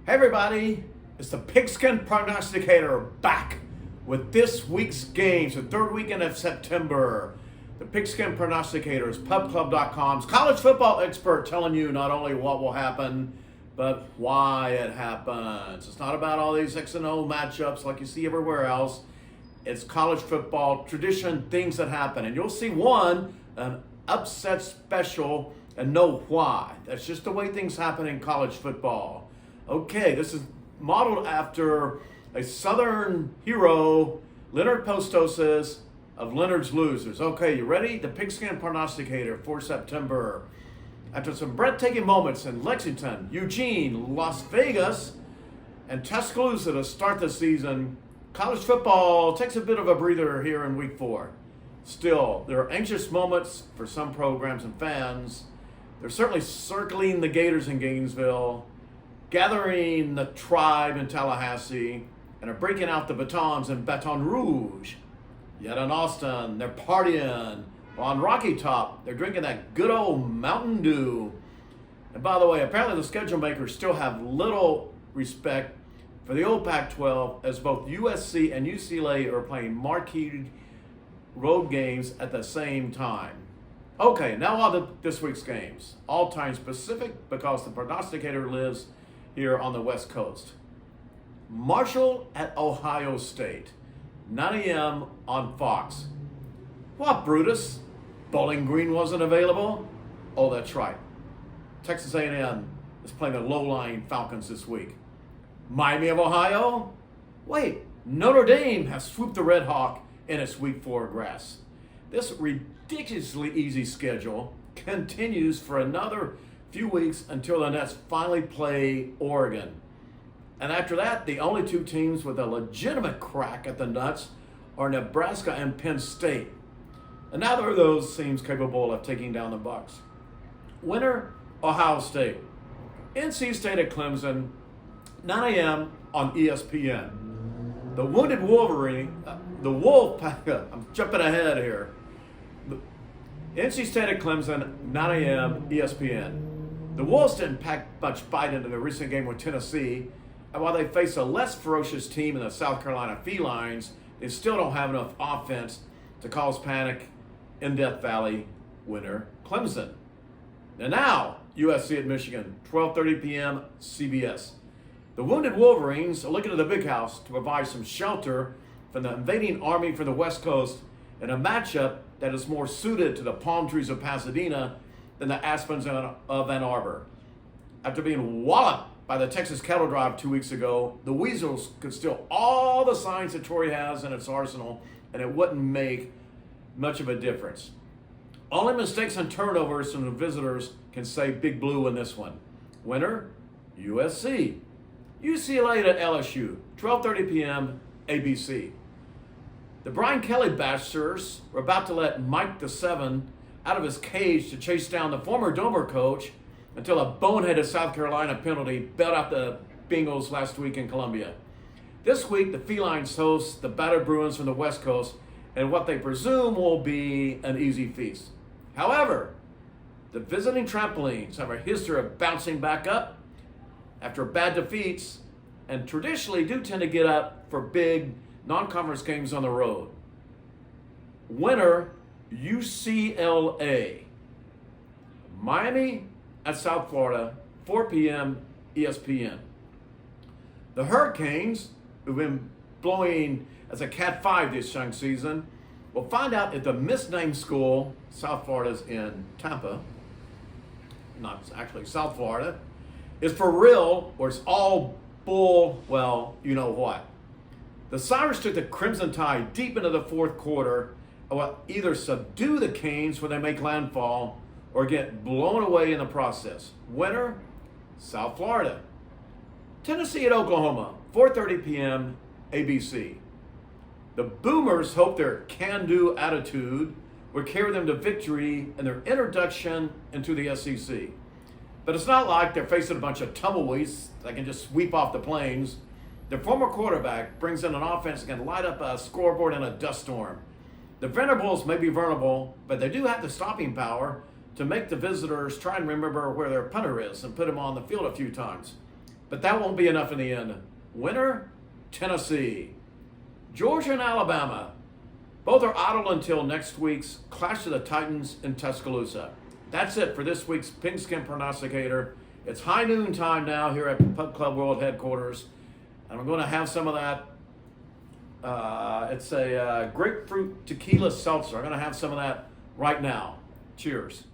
Hey everybody, it's the Pigskin Prognosticator back with this week's games, the third weekend of September. The Pigskin Prognosticator is PubClub.com's college football expert telling you not only what will happen, but why it happens. It's not about all these X and O matchups like you see everywhere else. It's college football tradition, things that happen. And you'll see an upset special, and know why. That's just the way things happen in college football. Okay, this is modeled after a Southern hero, Leonard Postoses of Leonard's Losers. Okay, you ready? The Pigskin Prognosticator for September. After some breathtaking moments in Lexington, Eugene, Las Vegas, and Tuscaloosa to start the season, college football takes a bit of a breather here in week 4. Still, there are anxious moments for some programs and fans. They're certainly circling the Gators in Gainesville, gathering the tribe in Tallahassee, and are breaking out the batons in Baton Rouge. Yet in Austin, they're partying. While on Rocky Top, they're drinking that good old Mountain Dew. And by the way, apparently the schedule makers still have little respect for the old Pac-12, as both USC and UCLA are playing marquee road games at the same time. Okay, now on to this week's games. All time specific because the prognosticator lives here on the West Coast. Marshall at Ohio State, 9 a.m. on Fox. What, Brutus? Bowling Green wasn't available? Oh, that's right. Texas A&M is playing the low-lying Falcons this week. Miami of Ohio? Wait, Notre Dame has swooped the Red Hawk in its Week 4 grass. This ridiculously easy schedule continues for another few weeks until the Nets finally play Oregon. And after that, the only two teams with a legitimate crack at the nuts are Nebraska and Penn State. And neither of those seems capable of taking down the Bucks. Winner, Ohio State. NC State at Clemson, 9 a.m. on ESPN. The Wounded Wolverine, the Wolfpack, I'm jumping ahead here. NC State at Clemson, 9 a.m. ESPN. The Wolves didn't pack much bite into the recent game with Tennessee, and while they face a less ferocious team in the South Carolina Felines, they still don't have enough offense to cause panic in Death Valley. Winner, Clemson. And now, USC at Michigan, 12:30 p.m. CBS. The Wounded Wolverines are looking to the Big House to provide some shelter from the invading army from the West Coast in a matchup that is more suited to the palm trees of Pasadena than the aspens of Ann Arbor. After being walloped by the Texas cattle drive 2 weeks ago, the Weasels could steal all the signs that Troy has in its arsenal, and it wouldn't make much of a difference. Only mistakes and turnovers from the visitors can save Big Blue in this one. Winner, USC. UCLA at LSU, 12:30 p.m. ABC. The Brian Kelly Bashers were about to let Mike the 7 out of his cage to chase down the former Domer coach until a boneheaded South Carolina penalty bailed out the Bengals last week in Columbia. This week, the Felines host the battered Bruins from the West Coast in what they presume will be an easy feast. However, the visiting Trampolines have a history of bouncing back up after bad defeats and traditionally do tend to get up for big non-conference games on the road. Winner, UCLA. Miami at South Florida, 4 p.m. ESPN. The Hurricanes, who've been blowing as a Cat 5 this young season, will find out if the misnamed school, South Florida's in Tampa, not actually South Florida, is for real or it's all bull, well, you know what. The Cyrus took the Crimson Tide deep into the fourth quarter and will either subdue the Canes when they make landfall or get blown away in the process. Winner, South Florida. Tennessee at Oklahoma, 4:30 p.m. ABC. The Boomers hope their can-do attitude will carry them to victory in their introduction into the SEC. But it's not like they're facing a bunch of tumbleweeds that can just sweep off the plains. Their former quarterback brings in an offense that can light up a scoreboard in a dust storm. The Venerables may be vulnerable, but they do have the stopping power to make the visitors try and remember where their punter is and put him on the field a few times. but that won't be enough in the end. Winner, Tennessee. Georgia and Alabama, both are idle until next week's Clash of the Titans in Tuscaloosa. That's it for this week's Pigskin Prognosticator. It's high noon time now here at Pub Club World Headquarters, and I'm going to have some of that. It's a grapefruit tequila seltzer. I'm going to have some of that right now. Cheers.